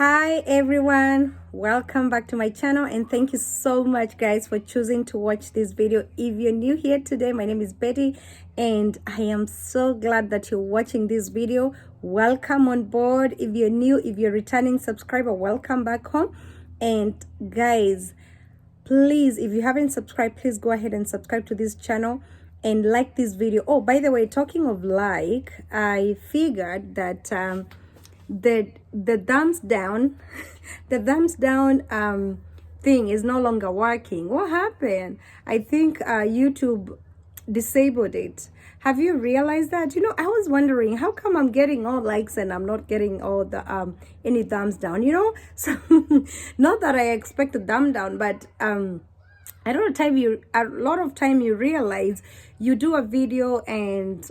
Hi everyone, welcome back to my channel and thank you so much guys for choosing to watch this video. If you're new here today, my name is Betty and I am so glad that you're watching this video. Welcome on board. If you're new, if you're returning subscriber, welcome back home. And guys, please, if you haven't subscribed, please go ahead and subscribe to this channel and like this video. Oh, by the way, talking of like, I figured that the thumbs down the thumbs down thing is no longer working. What happened? I think YouTube disabled it. Have you realized that? I was wondering how come I'm getting all likes and I'm not getting all the any thumbs down, so not that I expect a thumb down, but a lot of time you realize you do a video and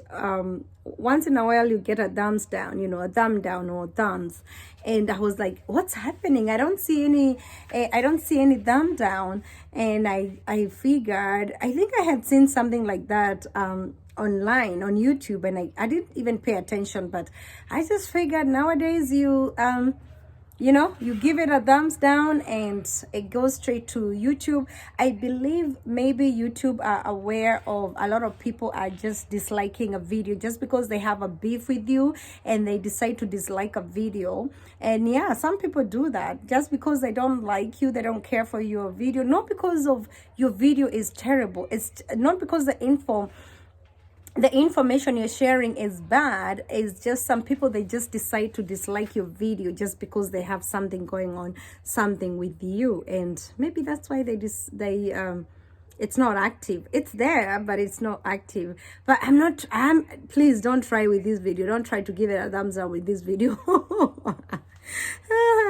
once in a while you get a thumbs down, a thumb down or thumbs, and I was like, what's happening? I don't see any thumb down. And I figured, I think I had seen something like that online on YouTube, and I didn't even pay attention, but I just figured nowadays you give it a thumbs down and it goes straight to YouTube. I believe maybe YouTube are aware of a lot of people are just disliking a video just because they have a beef with you and they decide to dislike a video. And yeah, some people do that just because they don't like you, they don't care for your video, not because of your video is terrible. It's not because the information you're sharing is bad. It's just some people, they just decide to dislike your video just because they have something going on, something with you, and maybe that's why it's not active. It's there, but it's not active. But please don't try with this video. Don't try to give it a thumbs up with this video.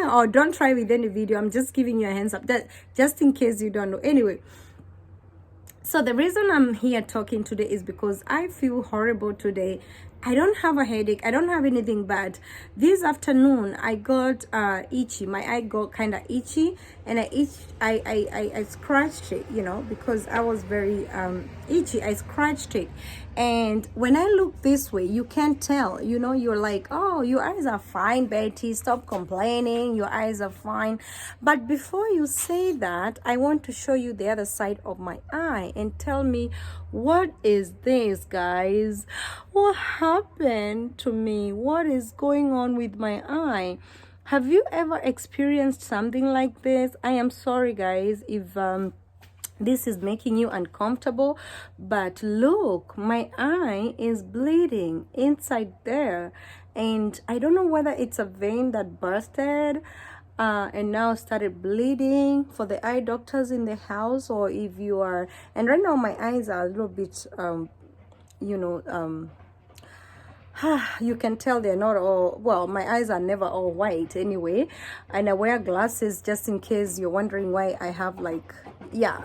Or don't try with any video. I'm just giving you a hands up, that just in case you don't know. Anyway, so the reason I'm here talking today is because I feel horrible today. I don't have a headache. I don't have anything bad. This afternoon, I got itchy. My eye got kind of itchy, and I scratched it, because I was very itchy. I scratched it. And when I look this way, you can't tell, you're like, oh, your eyes are fine, Betty. Stop complaining. Your eyes are fine. But before you say that, I want to show you the other side of my eye and tell me, what is this, guys? What happened to me? What is going on with my eye? Have you ever experienced something like this? I am sorry, guys, if this is making you uncomfortable, but look, my eye is bleeding inside there, and I don't know whether it's a vein that bursted and now started bleeding for the eye doctors in the house, or if you are, and right now my eyes are a little bit you can tell they're not all, well, my eyes are never all white anyway, and I wear glasses just in case you're wondering why I have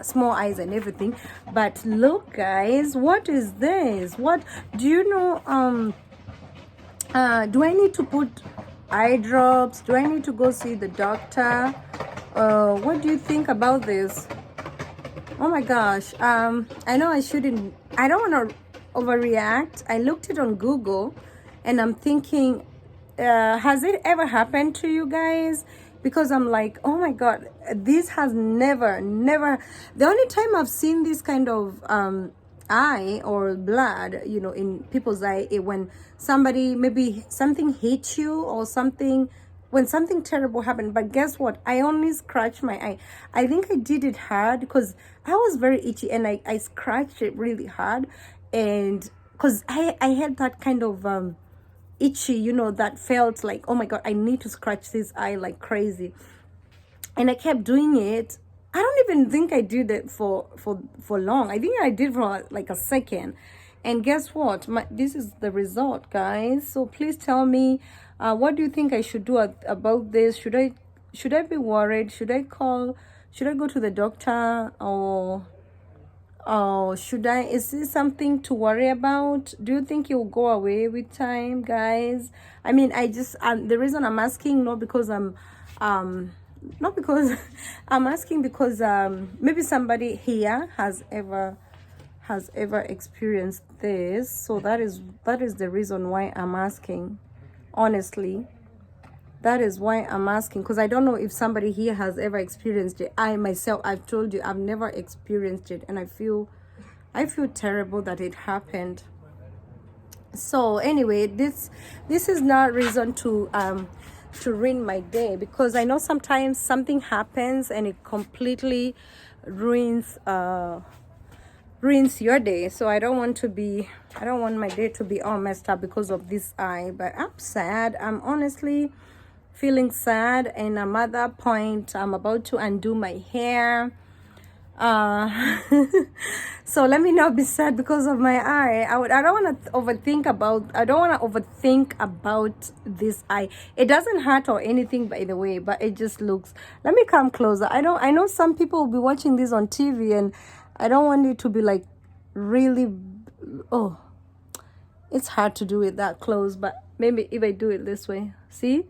small eyes and everything. But look, guys, what is this? What do you know? Do I need to put eye drops? Do I need to go see the doctor? What do you think about this? Oh my gosh, I know I don't want to overreact. I looked it on Google and I'm thinking, has it ever happened to you guys? Because I'm like, oh my god, this has never, the only time I've seen this kind of eye or blood, in people's eye, when somebody, maybe something hit you or something, when something terrible happened. But guess what? I only scratched my eye. I think I did it hard because I was very itchy, and I scratched it really hard, and because I had that kind of itchy, that felt like, oh my god, I need to scratch this eye like crazy, and I kept doing it. I don't even think I did it for long. I think I did for like a second, and guess what? This is the result, guys. So please tell me, what do you think I should do about this? Should I be worried? Should I go to the doctor, or should I? Is this something to worry about? Do you think it will go away with time, guys? I mean, the reason I'm asking, not because I'm asking because maybe somebody here has ever experienced this. So that is the reason why I'm asking, honestly. That is why I'm asking, because I don't know if somebody here has ever experienced it. I myself, I've told you, I've never experienced it, and I feel terrible that it happened. So anyway, this is not reason to ruin my day, because I know sometimes something happens and it completely ruins your day. So I don't want my day to be all messed up because of this eye. But I'm sad. I'm honestly feeling sad, and I'm at that point I'm about to undo my hair. So let me not be sad because of my eye. I don't want to overthink about this eye. It doesn't hurt or anything, by the way, but it just looks. Let me come closer. I know some people will be watching this on TV, and I don't want it to be like really. Oh, it's hard to do it that close, but maybe if I do it this way, see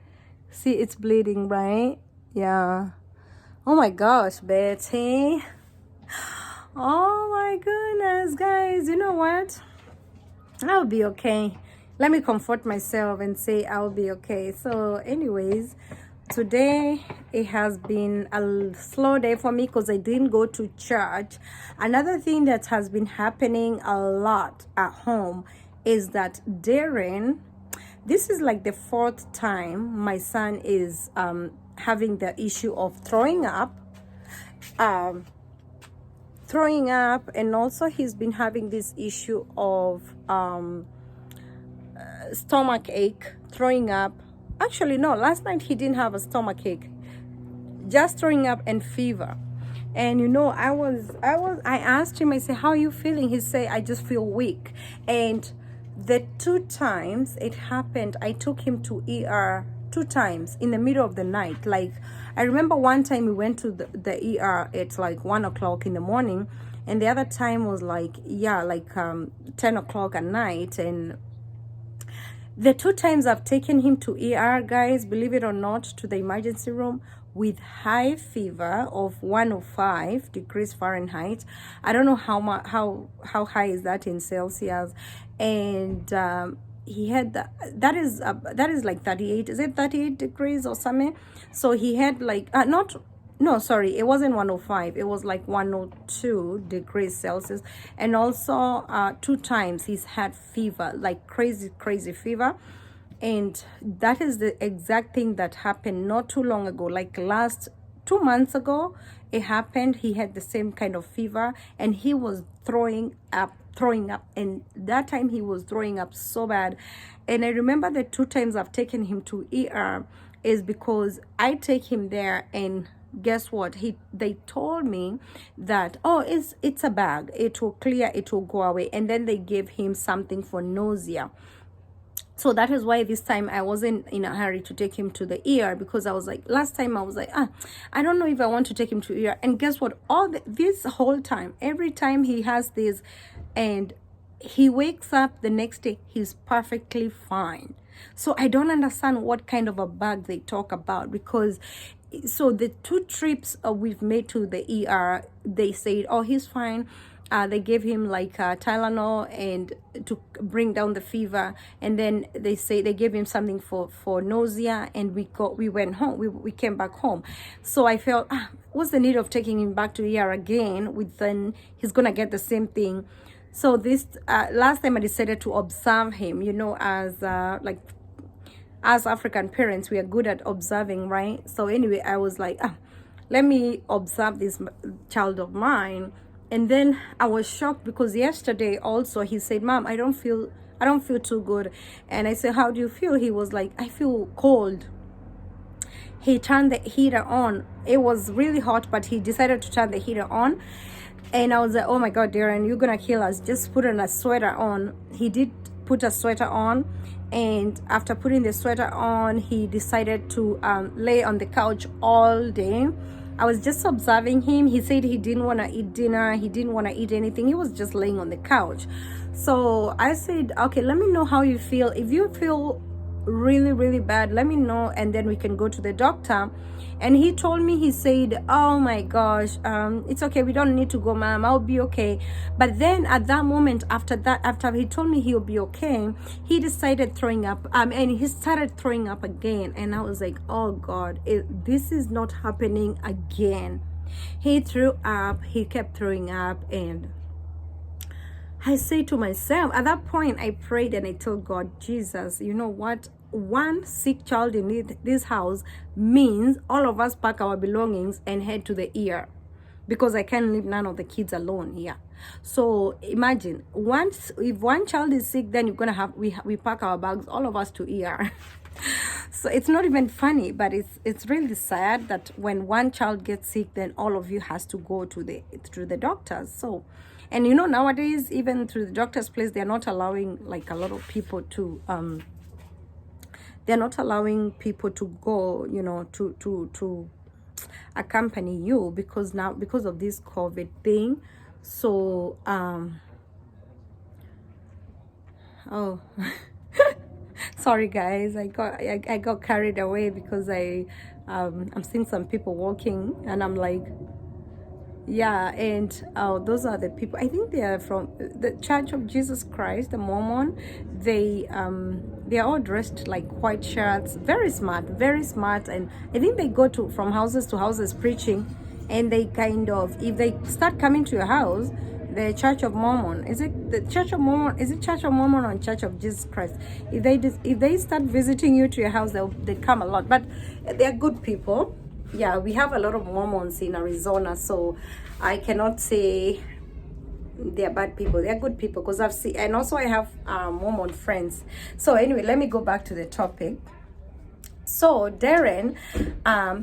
it's bleeding, right? Yeah. Oh my gosh, Betty. Oh my goodness, guys, you know what? I'll be okay. Let me comfort myself and say I'll be okay. So anyways, today it has been a slow day for me because I didn't go to church. Another thing that has been happening a lot at home is that Darren, this is like the 4th time my son is having the issue of throwing up, and also he's been having this issue of stomach ache, throwing up. Actually, no, last night he didn't have a stomach ache, just throwing up and fever. And you know, I asked him, I said, how are you feeling? He said, I just feel weak. And the 2 times it happened, I took him to ER 2 times in the middle of the night. Like, I remember one time we went to the ER at like 1 o'clock in the morning, and the other time was like 10 o'clock at night. And the 2 times I've taken him to ER, guys, believe it or not, to the emergency room with high fever of 105 degrees Fahrenheit. I don't know how high is that in Celsius. And he had that is like 38, is it 38 degrees or something? So he had like it wasn't 105, it was like 102 degrees Celsius. And also 2 times he's had fever, like crazy fever. And that is the exact thing that happened not too long ago, like last 2 months ago. It happened. He had the same kind of fever, and he was throwing up, and that time he was throwing up so bad. And I remember the 2 times I've taken him to ER is because I take him there, and guess what, they told me that, oh, it's a bag, it will clear, it will go away. And then they gave him something for nausea. So that is why this time I wasn't in a hurry to take him to the ER, because I was like, last time I was like, I don't know if I want to take him to ER. And guess what? This whole time, every time he has this, and he wakes up the next day, he's perfectly fine. So I don't understand what kind of a bug they talk about, because so the 2 trips we've made to the ER, they said, oh, he's fine. They gave him like Tylenol and to bring down the fever, and then they gave him something for nausea, and we went home. We came back home. So I felt, what's the need of taking him back to ER again? Then he's gonna get the same thing. So this last time I decided to observe him. You know, as African parents, we are good at observing, right? So anyway, I was like, let me observe this child of mine. And then I was shocked because yesterday also he said, Mom, I don't feel too good. And I said, how do you feel? He was like, I feel cold. He turned the heater on. It was really hot, but he decided to turn the heater on. And I was like, oh my God, Darren, you're gonna kill us. Just put a sweater on. He did put a sweater on. And after putting the sweater on, he decided to lay on the couch all day. I was just observing him. He said he didn't want to eat dinner. He didn't want to eat anything. He was just laying on the couch. So I said, okay, let me know how you feel. If you feel really, really bad, let me know, and then we can go to the doctor. And he told me, he said, oh my gosh, it's okay, we don't need to go, ma'am, I'll be okay. But then at that moment, after he told me he'll be okay, he decided throwing up, and he started throwing up again. And I was like, oh God, this is not happening again. He threw up, he kept throwing up. And I say to myself, at that point, I prayed and I told God, Jesus, you know what? One sick child in this house means all of us pack our belongings and head to the ER, because I can't leave none of the kids alone here. So imagine, if one child is sick, then you're gonna have we pack our bags, all of us, to ER. So it's not even funny, but it's really sad that when one child gets sick, then all of you has to go to the doctors. So, and you know, nowadays, even through the doctor's place, they're not allowing like a lot of people to they're not allowing people to go, you know, to accompany you, because of this COVID thing. So oh sorry guys, I got carried away, because I'm seeing some people walking, and I'm like, yeah. And those are the people, I think they are from the Church of Jesus Christ, the Mormon. They're all dressed like white shirts, very smart, and I think they go from houses to houses preaching. And they kind of, if they start coming to your house, the Church of Mormon, is it the Church of Mormon, is it Church of Mormon or Church of Jesus Christ? If they start visiting you to your house, they come a lot, but they're good people. Yeah, we have a lot of Mormons in Arizona, so I cannot say they're bad people. They're good people, because I've seen, and also I have Mormon friends. So anyway, let me go back to the topic. So Darren,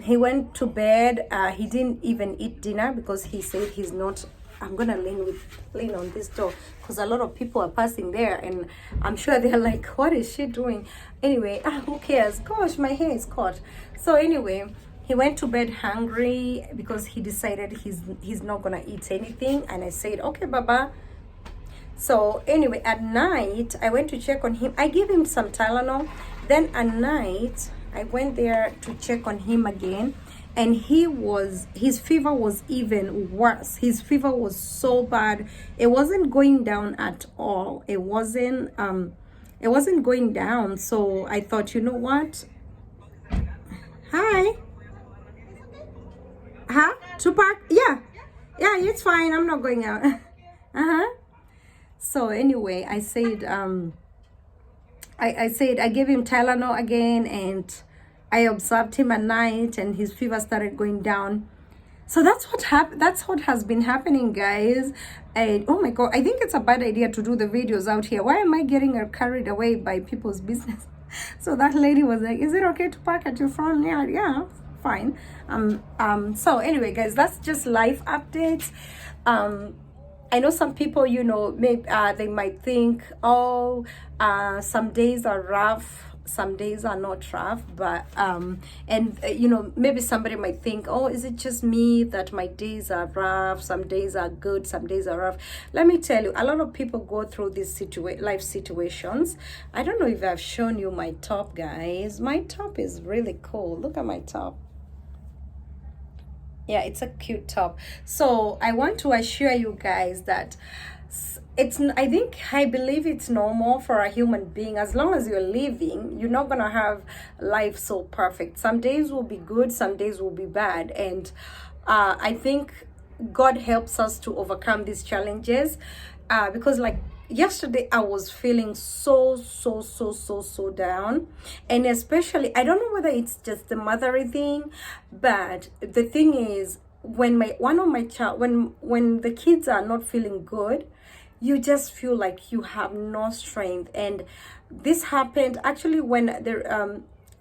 he went to bed. He didn't even eat dinner, because he said he's not. I'm gonna lean on this door, because a lot of people are passing there, and I'm sure they're like, what is she doing? Anyway, who cares? Gosh, my hair is caught. So anyway, he went to bed hungry, because he decided he's not gonna eat anything. And I said, okay, Baba. So anyway, at night I went to check on him. I gave him some Tylenol. Then at night I went there to check on him again, and his fever was even worse. His fever was so bad, it wasn't going down at all. It wasn't going down. So I thought, you know what, hi, Tupac, yeah, it's fine, I'm not going out. So anyway, I said, I gave him Tylenol again, and I observed him at night, and his fever started going down. So that's what has been happening, guys. And oh my God, I think it's a bad idea to do the videos out here. Why am I getting carried away by people's business? So that lady was like, is it okay to park at your front yard? Yeah, fine. So anyway, guys, that's just life updates. I know some people, you know, maybe they might think, oh, some days are rough, some days are not rough, but you know, maybe somebody might think, oh, is it just me that my days are rough, some days are good, some days are rough? Let me tell you, a lot of people go through these life situations. I don't know if I've shown you my top, guys. My top is really cool. Look at my top. Yeah, it's a cute top. So I want to assure you guys that I believe it's normal for a human being. As long as you're living, you're not gonna have life so perfect. Some days will be good, some days will be bad, and I think God helps us to overcome these challenges, because like yesterday I was feeling so down, and especially, I don't know whether it's just the mothering thing, but the thing is, when when the kids are not feeling good, you just feel like you have no strength. And this happened actually when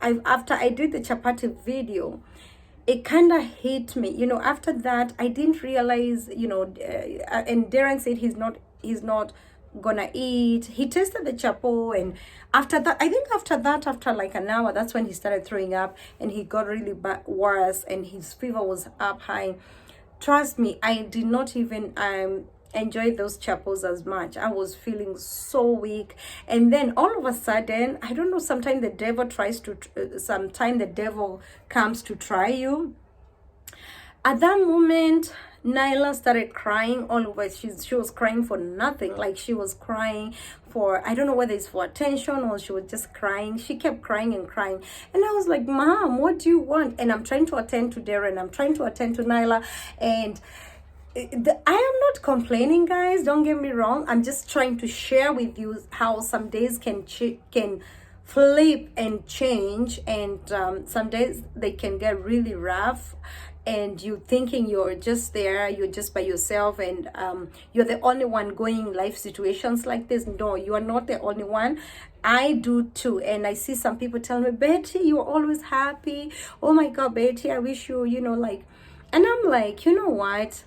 after I did the chapati video. It kind of hit me, you know. After that, I didn't realize, you know, and Darren said he's not gonna eat. He tasted the chapo, and after that, I think after like an hour, that's when he started throwing up, and he got really worse, and his fever was up high. Trust me, I did not even enjoy those chapels as much. I was feeling so weak, and then all of a sudden, I don't know, sometimes the devil tries to sometimes the devil comes to try you. At that moment, Nyla started crying all over. She was crying for nothing. Like, she was crying for, I don't know whether it's for attention or she was just crying. She kept crying and crying. And I was like, Mom, what do you want? And I'm trying to attend to Darren. I'm trying to attend to Nyla. And I am not complaining, guys. Don't get me wrong. I'm just trying to share with you how some days can flip and change, and some days they can get really rough, and you thinking you're just there, you're just by yourself, and you're the only one going life situations like this. No, you are not the only one. I do too. And I see some people tell me, Betty, you're always happy. Oh my God, Betty, I wish you, like, and I'm like, you know what?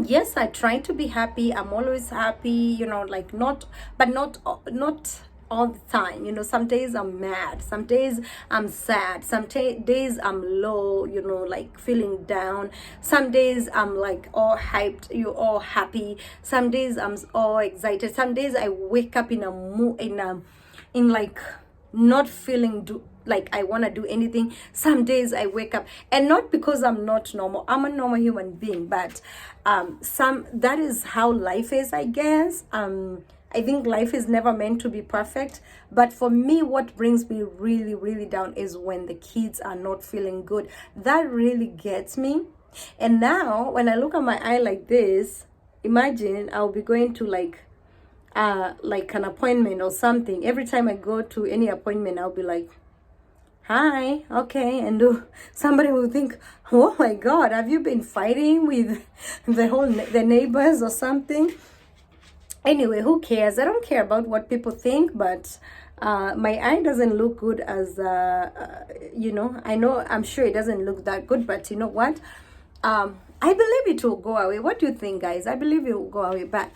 Yes, I try to be happy. I'm always happy, like, not all the time. Some days I'm mad, some days I'm sad, some days I'm low, like feeling down. Some days I'm like all hyped, you all happy. Some days I'm all excited. Some days I wake up in a mood, in like not feeling like I want to do anything. Some days I wake up, and not because I'm not normal. I'm a normal human being, but that is how life is, I guess. I think life is never meant to be perfect, but for me, what brings me really, really down is when the kids are not feeling good. That really gets me. And now when I look at my eye like this, imagine I'll be going to like an appointment or something. Every time I go to any appointment, I'll be like, hi, okay, and somebody will think, oh my God, have you been fighting with the neighbors or something? Anyway, who cares? I don't care about what people think, but my eye doesn't look good as I'm sure it doesn't look that good, but you know what, I believe it will go away. What do you think, guys? I believe it will go away, but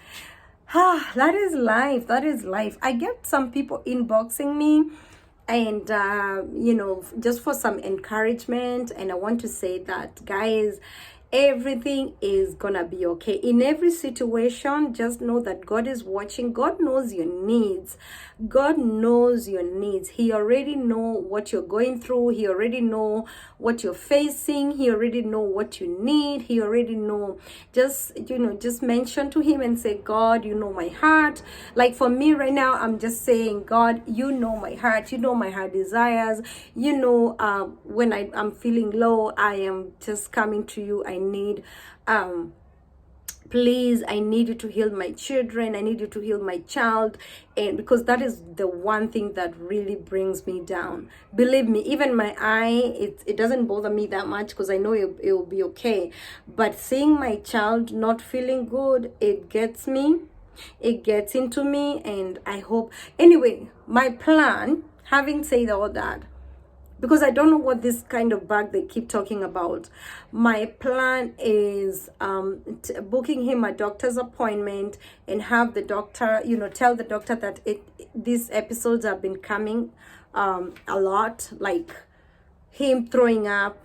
that is life. I get some people inboxing me, and just for some encouragement, and I want to say that, guys, everything is gonna be okay. In every situation, just know that God is watching. God knows your needs. God knows your needs. He already know what you're going through. He already know what you're facing. He already know what you need. He already know. Just mention to him and say, God, you know my heart. Like for me right now, I'm just saying, God, you know my heart. You know my heart desires. When I'm feeling low, I am just coming to you. I need please, I need you to heal my children. I need you to heal my child. And because that is the one thing that really brings me down. Believe me, even my eye, it doesn't bother me that much because I know it will be okay. But seeing my child not feeling good, it gets me. It gets into me, and I hope. Anyway, my plan, having said all that, because I don't know what this kind of bag they keep talking about. My plan is booking him a doctor's appointment and have the doctor, tell the doctor that these episodes have been coming a lot, like him throwing up,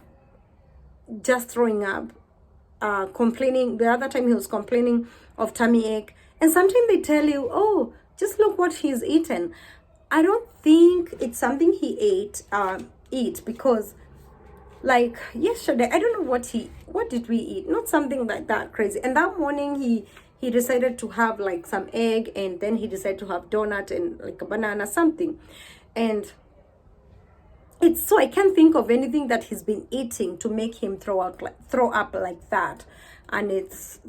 complaining. The other time he was complaining of tummy ache. And sometimes they tell you, oh, just look what he's eaten. I don't think it's something he ate because like yesterday, I don't know what did we eat? Not something like that crazy. And that morning he decided to have like some egg, and then he decided to have donut and like a banana, something. And it's so I can't think of anything that he's been eating to make him throw up like that. And it's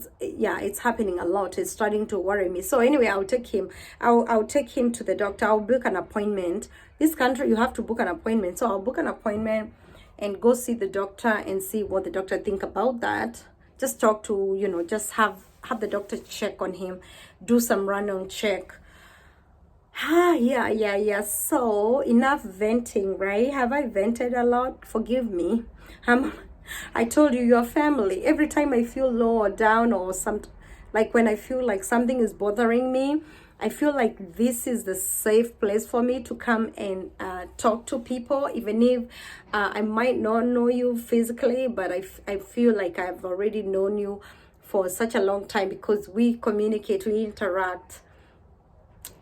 happening a lot. It's starting to worry me. So anyway, I'll take him to the doctor. I'll book an appointment. This country, you have to book an appointment. So I'll book an appointment and go see the doctor and see what the doctor think about that. Just talk to, just have the doctor check on him, do some random check. Yeah. So enough venting, right? Have I vented a lot? Forgive me. I told you, your family. Every time I feel low or down or like when I feel like something is bothering me, I feel like this is the safe place for me to come and talk to people, even if I might not know you physically, but I feel like I've already known you for such a long time, because we communicate, we interact.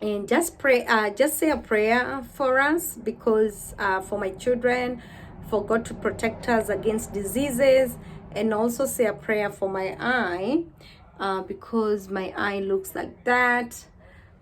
And just pray, just say a prayer for us, because for my children, for God to protect us against diseases, and also say a prayer for my eye, because my eye looks like that.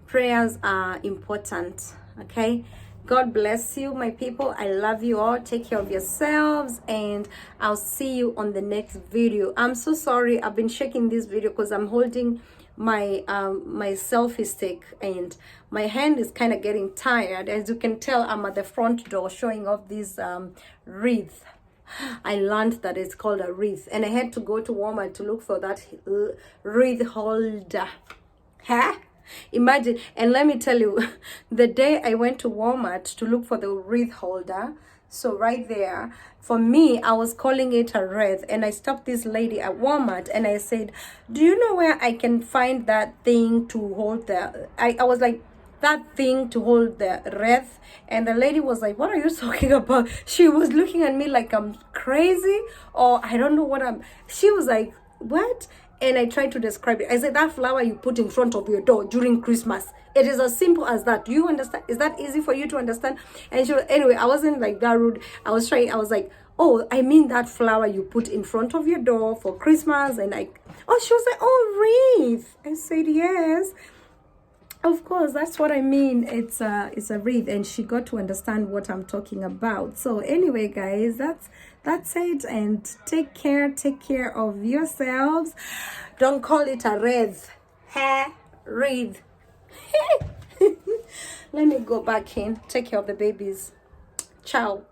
Prayers are important. Okay, God bless you, my people. I love you all. Take care of yourselves, and I'll see you on the next video. I'm so sorry I've been shaking this video because I'm holding my my selfie stick, and my hand is kind of getting tired. As you can tell, I'm at the front door showing off this wreath. I learned that it's called a wreath, and I had to go to Walmart to look for that wreath holder. Huh? Imagine. And let me tell you, the day I went to Walmart to look for the wreath holder, so right there, for me, I was calling it a wreath, and I stopped this lady at Walmart and I said, do you know where I can find that thing to hold the, I was like, that thing to hold the wreath? And the lady was like, what are you talking about? She was looking at me like I'm crazy, or I don't know what she was like, what? And I tried to describe it. I said, that flower you put in front of your door during Christmas. It is as simple as that. Do you understand? Is that easy for you to understand? And she, anyway, I wasn't like that rude. I was like, oh, I mean that flower you put in front of your door for Christmas. And oh, she was like, oh, wreath. I said, yes. Of course, that's what I mean. It's a wreath, and she got to understand what I'm talking about. So anyway, guys, that's it, and take care of yourselves. Don't call it a wreath. Wreath. Let me go back in. Take care of the babies. Ciao.